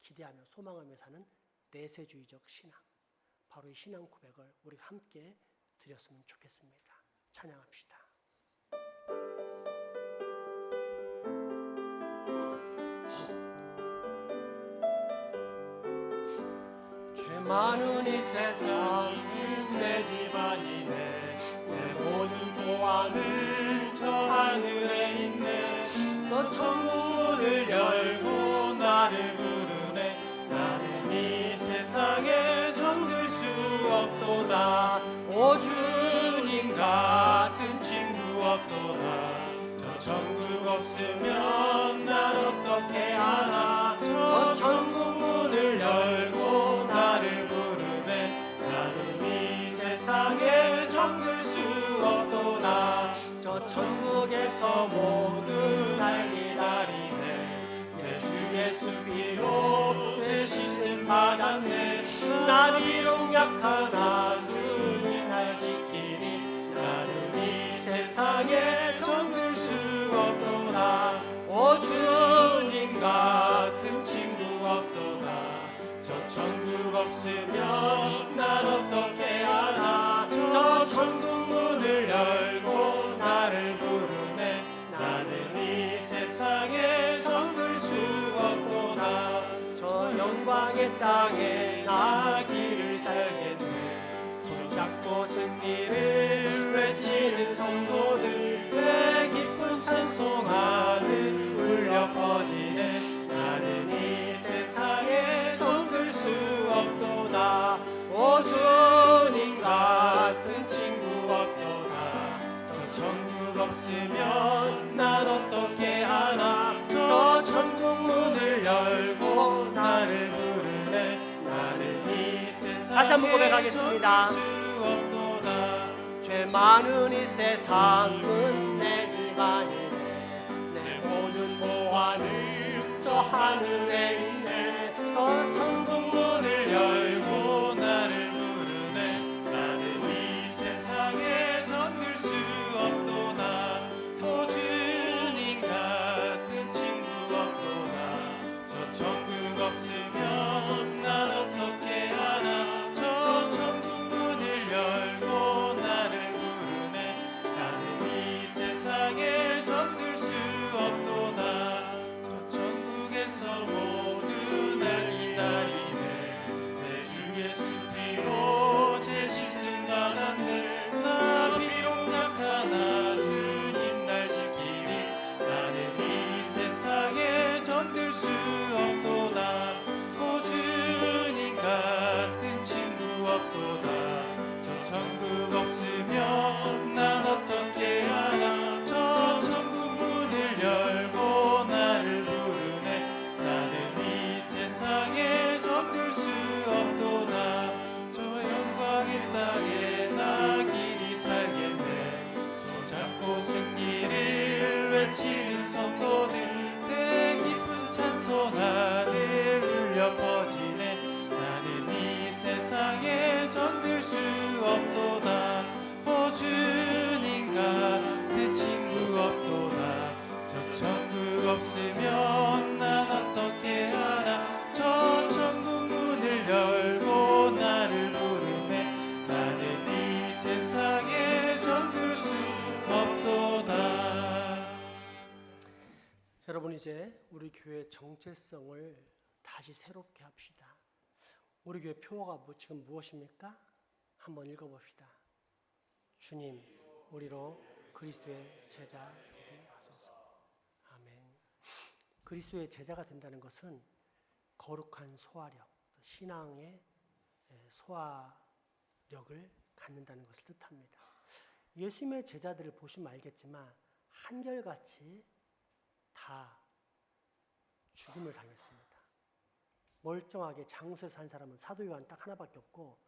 기대하며 소망하며 사는 내세주의적 신앙, 바로 이 신앙 고백을 우리가 함께 드렸으면 좋겠습니다. 찬양합시다. 죄 많은 이 세상 내 집안이네 내 모든 보안은 저 하늘에 있네 저 천국 문을 열고 나를 부르네 나는 이 세상에 정들 수 없도다 오 주님 같은 친구 없도다 저 천국 없으면 날 어떻게 하나 저 천국 문을 열고 나를 부르네 나는 이 세상에 정들 수 없도다 저 천국에서 모두 날 기다리네 내 주 예수 피로 죄 씻음 받았네 나 비록 약하나 주님 날 지키니 나는 이 세상에 정들 수 없도다 오 주님 같은 친구 없도다 저 천국 없으면 난 어떻게 하나 저 천국 문을 열고 나를 부르네 나는 이 세상에 정들 수 없도다 저 영광의 땅에 나 길을 살겠네 손잡고 승리를 외치는 성도들 내 기쁜 찬송하는 울려 퍼지네 나는 이 세상에 정들 수 없도다 오 주님 같은 친구 없도다 저 천국 없으면 난 어떻게 하나 저 천국 문을 열고 나를 부르네 나는 이 세상에 다시 한번 고백하겠습니다. 죄 많은 이 세상은 내 집안이네 내 모든 보안을 저 하늘에 있네 저 천국 문을 열고 나를 부르네 나는 이 세상에 정들 수 없도다 오 주님 같은 친구 없도다 저 천국 없으면 난 어떻게 하나 저 천국 문을 열고 나를 부르네 나는 이 세상에 정들 수 없도다 저 천국에서 모두 날 기다리 이제 우리 교회 정체성을 다시 새롭게 합시다. 우리 교회 표어가 지금 무엇입니까? 한번 읽어봅시다. 주님, 우리로 그리스도의 제자 되게 하소서. 아멘. 그리스도의 제자가 된다는 것은 거룩한 소화력, 신앙의 소화력을 갖는다는 것을 뜻합니다. 예수님의 제자들을 보시면 알겠지만 한결같이 다 죽음을 당했습니다. 멀쩡하게 장수에서 산 사람은 사도 요한 딱 하나밖에 없고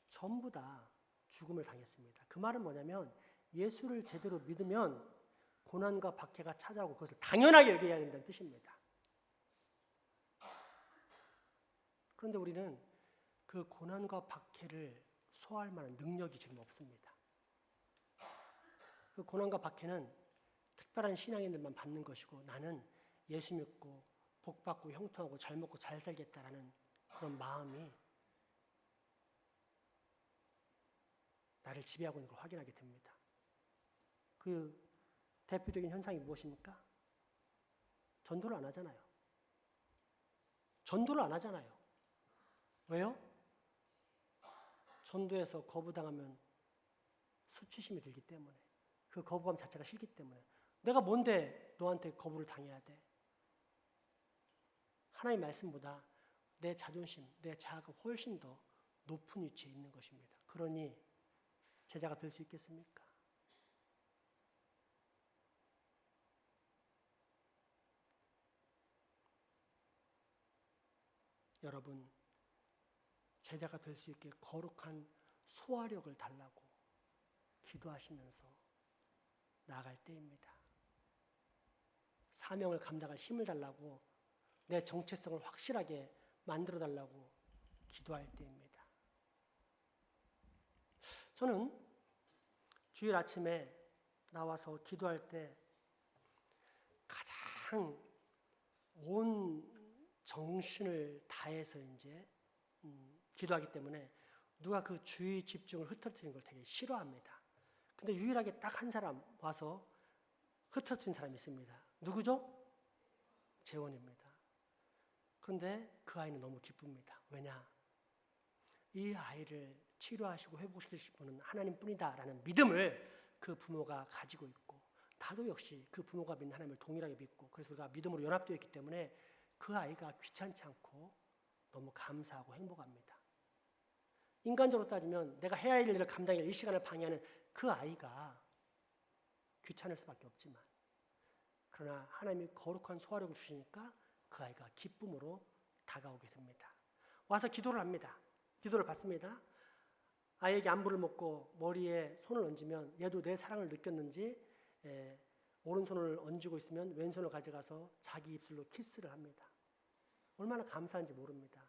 전부 다 죽음을 당했습니다. 그 말은 뭐냐면 예수를 제대로 믿으면 고난과 박해가 찾아오고 그것을 당연하게 여겨야 된다는 뜻입니다. 그런데 우리는 그 고난과 박해를 소화할 만한 능력이 지금 없습니다. 그 고난과 박해는 특별한 신앙인들만 받는 것이고 나는 예수 믿고 복 받고 형통하고 잘 먹고 잘 살겠다라는 그런 마음이 나를 지배하고 있는 걸 확인하게 됩니다. 그 대표적인 현상이 무엇입니까? 전도를 안 하잖아요. 전도를 안 하잖아요. 왜요? 전도에서 거부당하면 수치심이 들기 때문에, 그 거부감 자체가 싫기 때문에. 내가 뭔데 너한테 거부를 당해야 돼? 하나님의 말씀보다 내 자존심, 내 자아가 훨씬 더 높은 위치에 있는 것입니다. 그러니 제자가 될 수 있겠습니까? 여러분, 제자가 될 수 있게 거룩한 소화력을 달라고 기도하시면서 나아갈 때입니다. 사명을 감당할 힘을 달라고, 내 정체성을 확실하게 만들어 달라고 기도할 때입니다. 저는 주일 아침에 나와서 기도할 때 가장 온 정신을 다해서 이제 기도하기 때문에 누가 그 주의 집중을 흐트러뜨리는 걸 되게 싫어합니다. 근데 유일하게 딱 한 사람 와서 흐트러뜨린 사람이 있습니다. 누구죠? 재원입니다. 그런데 그 아이는 너무 기쁩니다. 왜냐? 이 아이를 치료하시고 회복시키실 분은 하나님뿐이다라는 믿음을 그 부모가 가지고 있고, 나도 역시 그 부모가 믿는 하나님을 동일하게 믿고, 그래서 우리가 믿음으로 연합되어 있기 때문에 그 아이가 귀찮지 않고 너무 감사하고 행복합니다. 인간적으로 따지면 내가 해야 할 일을 감당할 이 시간을 방해하는 그 아이가 귀찮을 수밖에 없지만, 그러나 하나님이 거룩한 소화력을 주시니까 그 아이가 기쁨으로 다가오게 됩니다. 와서 기도를 합니다. 기도를 받습니다. 아이에게 안부를 묻고 머리에 손을 얹으면 얘도 내 사랑을 느꼈는지 오른손을 얹고 있으면 왼손을 가져가서 자기 입술로 키스를 합니다. 얼마나 감사한지 모릅니다.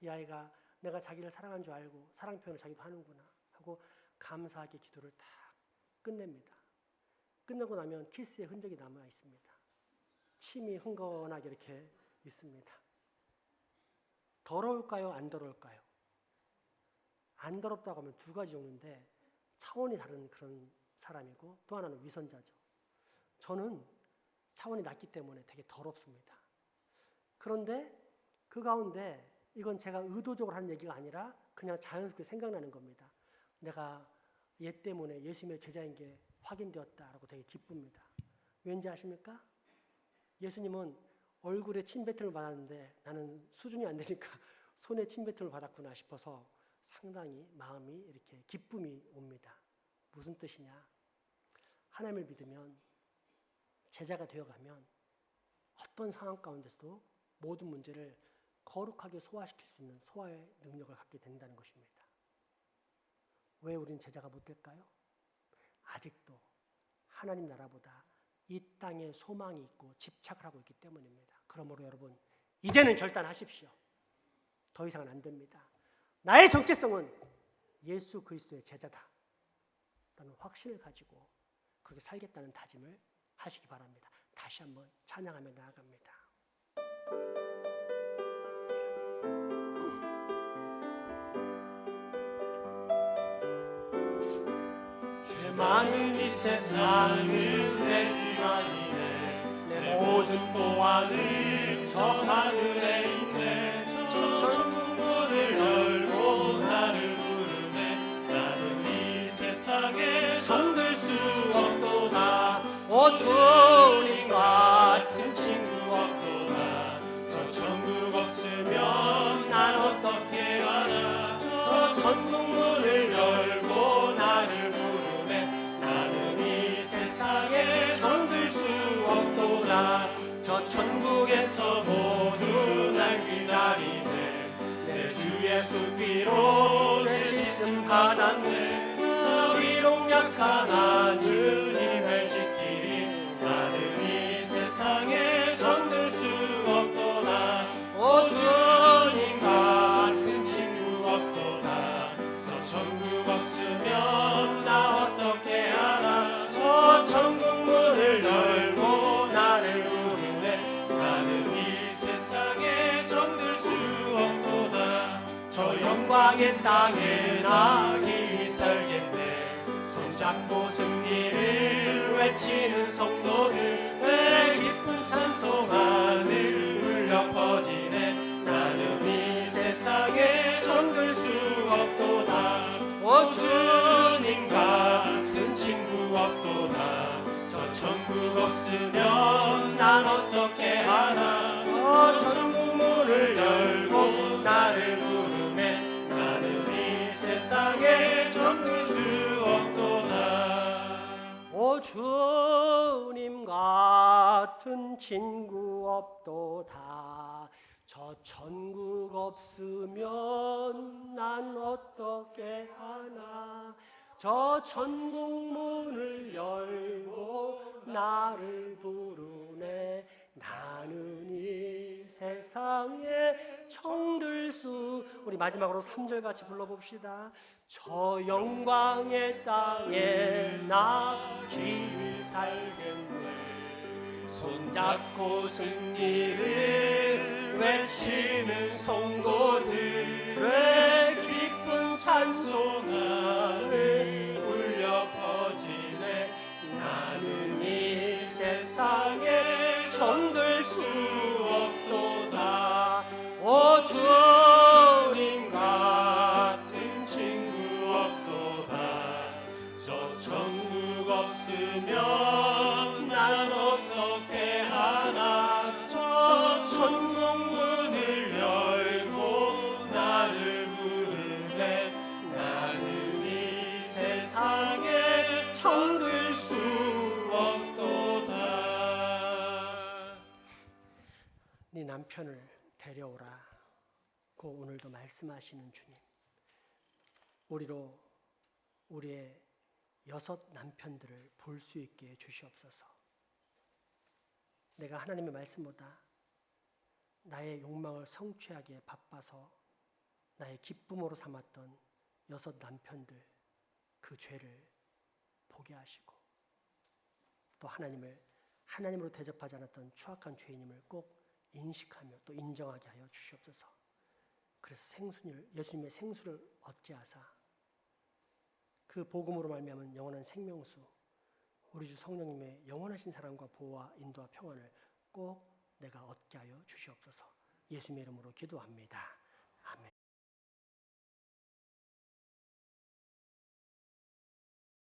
이 아이가 내가 자기를 사랑한 줄 알고 사랑 표현을 자기도 하는구나 하고 감사하게 기도를 딱 끝냅니다. 끝내고 나면 키스의 흔적이 남아 있습니다. 침이 흥건하게 이렇게 있습니다. 더러울까요? 안 더러울까요? 안 더럽다고 하면 두 가지 종류인데 차원이 다른 그런 사람이고, 또 하나는 위선자죠. 저는 차원이 낮기 때문에 되게 더럽습니다. 그런데 그 가운데 이건 제가 의도적으로 하는 얘기가 아니라 그냥 자연스럽게 생각나는 겁니다. 내가 얘 때문에 예수님의 제자인 게 확인되었다라고 되게 기쁩니다. 왠지 아십니까? 예수님은 얼굴에 침뱉음을 받았는데 나는 수준이 안 되니까 손에 침뱉음을 받았구나 싶어서 상당히 마음이 이렇게 기쁨이 옵니다. 무슨 뜻이냐? 하나님을 믿으면, 제자가 되어가면 어떤 상황 가운데서도 모든 문제를 거룩하게 소화시킬 수 있는 소화의 능력을 갖게 된다는 것입니다. 왜 우리는 제자가 못 될까요? 아직도 하나님 나라보다 이 땅에 소망이 있고 집착을 하고 있기 때문입니다. 그러므로 여러분, 이제는 결단하십시오. 더 이상은 안 됩니다. 나의 정체성은 예수 그리스도의 제자다 라는 확신을 가지고 그렇게 살겠다는 다짐을 하시기 바랍니다. 다시 한번 찬양하며 나아갑니다. 죄 많은 이 세상은 내 기만이네. 내 모든 보안은 저 하늘에 있네. 저 천국 문을 열고 나를 부르네. 나는 이 세상에 정들 수 없도다. 오 주님 같은 친구 없도다. 저 천국 없으면 난 어떻게 하나. 저 천국 문을 열고 나를 부르네. 나는 이 세상에 정들 수 없도다. 저 천국에서 모두 날 기다리네. 내 주 예수 피로 죄 씻음 받았네. 비록 약하나 주님을 지키리. 나는 이 세상에 정들 수 없도다. 오 주님 같은 친구 없도다. 저 천국 없으면 나 어떻게 하나. 저 천국 문을 열고 나를 부르네. 나는 이 세상에 정들 수 없도다. 저 영광의 땅에 나 길이 살겠네. 손잡고 승리를 외치는 성도들. 내 기쁜 찬송하늘 울려 퍼지네. 나는 이 세상에 정들 수 없도다. 오 주님 같은 친구 없도다. 저 천국 없으면 난 어떻게 하나. 천국 문을 열고 나를 부르네. 나는 이 세상에 정들 수 없도다. 오 주님 같은 친구 없도다. 저 천국 없으면 난 어떻게 하나. 저 천국 문을 열고 나를 부르네. 나는 이 세상에 정들 수. 우리 마지막으로 3절 같이 불러봅시다. 저 영광의 땅에 나 길이 살겠네. 손잡고 승리를 외치는 성도들의 기쁜 찬송하늘 울려 퍼지네. 나는 이 세상에 정들 수 없도다. 오 주님 같은 친구 없도다. 저 천국 없으면 난 어떻게 하나. 저 천국 문을 열고 나를 부르네. 나는 이 세상에 정들 수 없도다. 네 남편을 데려오라. 고 오늘도 말씀하시는 주님. 우리로 우리의 6 남편들을 볼 수 있게 해 주시옵소서. 내가 하나님의 말씀보다 나의 욕망을 성취하기에 바빠서 나의 기쁨으로 삼았던 6 남편들, 그 죄를 보게 하시고 또 하나님으로 대접하지 않았던 추악한 죄인임을 꼭 인식하며 또 인정하게 하여 주시옵소서. 그래서 예수님의 생수를 얻게 하사 그 복음으로 말미암은 영원한 생명수, 우리 주 성령님의 영원하신 사랑과 보호와 인도와 평안을 꼭 내가 얻게 하여 주시옵소서. 예수님의 이름으로 기도합니다.